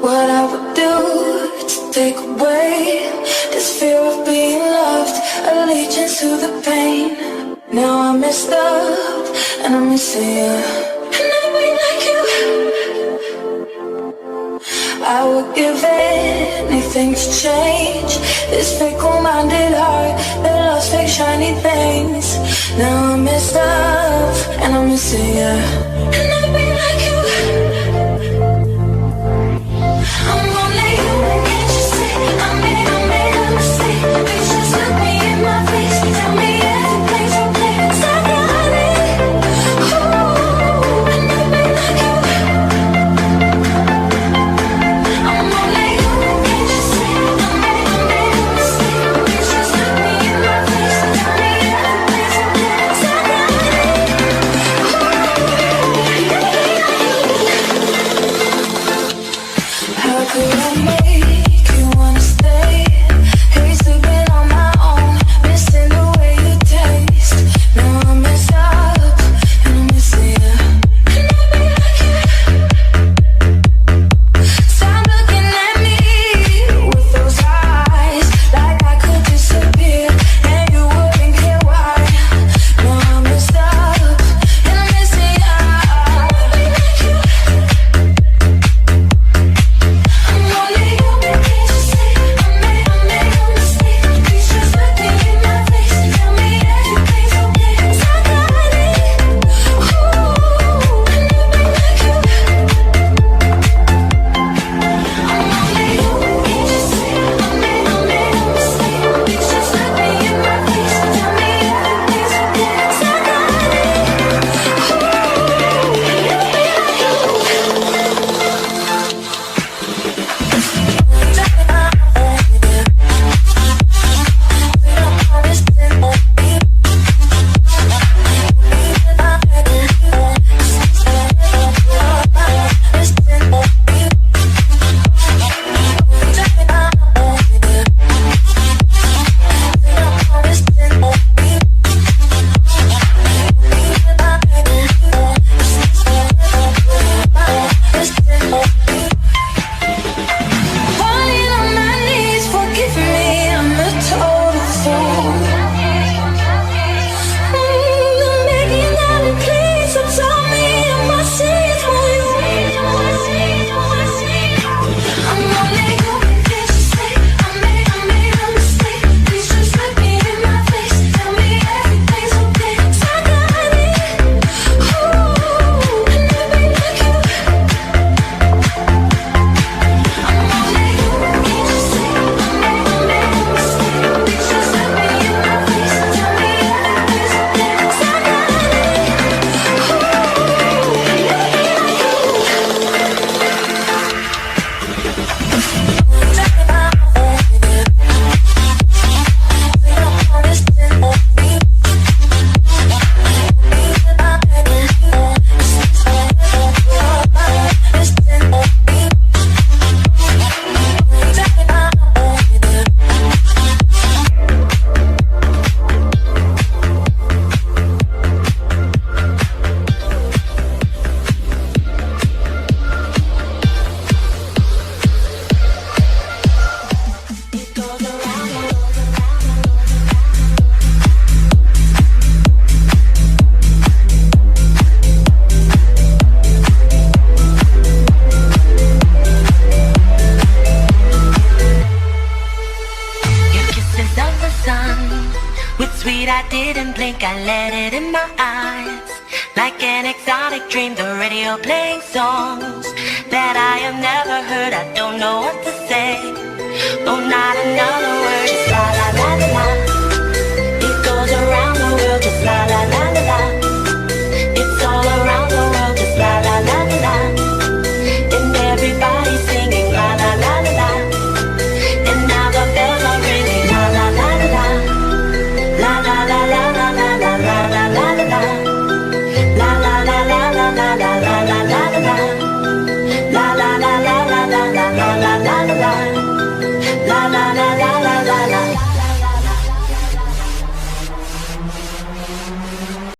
what I would do to take away this fear of being loved, allegiance to the pain. Now I messed up and I'm missing you. And I'll be like you. I would give anything to change this fickle-minded heart that loves fake shiny things. Now I'm messed up and I'm missing you. And I'll be like you. I'm only human, can't you see? I made a mistake. Please just look me in my face. Tell me everything's okay. 'Cause I got it. Ooh, and I'll be like you. I'm only human, can't you see? I made a mistake. Please just look me in my face. Tell me everything's okay. 'Cause I got it. How could I make you wanna stay? Hate sleeping on my own, missing the way you taste. Now I'm messed up and I'm missing you. And I'll be like you. Stop looking at me with those eyes, like I could disappear and you wouldn't care why. Now I'm messed up and I'm missing you. I'll be like you. I'm only human, can't you see? I made a mistake. Please just look me in my face and tell me everything's okay. 'Cause I got it. Ooh, and I'll be like you. I'm only human, can't you see? I made a mistake. Please just look me in my face and tell me everything's okay. 'Cause I got it. Ooh, and I'll be falling on my knees, forgive me, I'm a total fool. I'm begging out and please, so tell me am I serious for you? I'm only human, can't you see? I made a mistake. Please just look me in my face, tell me everything's okay. 'Cause I got it. Ooh, and I'll be like you. I'm only human, can't you see? I made a mistake. Please just look me in my face and tell me everything's okay. 'Cause I got it. Ooh, and I'll be like you. Your kisses of the sun, with sweet I didn't blink, I let it in my eyes. Like an exotic dream, the radio playing songs that I have never heard. I don't know what to say, oh not another word. Just la la la la la. It goes around the world, just la la la la la. It's all around the world, just la la la la la. And everybody's singing la la la la la. And now the bells are ringing la la la la la. La la la la la la la la la la la la. La la la la la la la.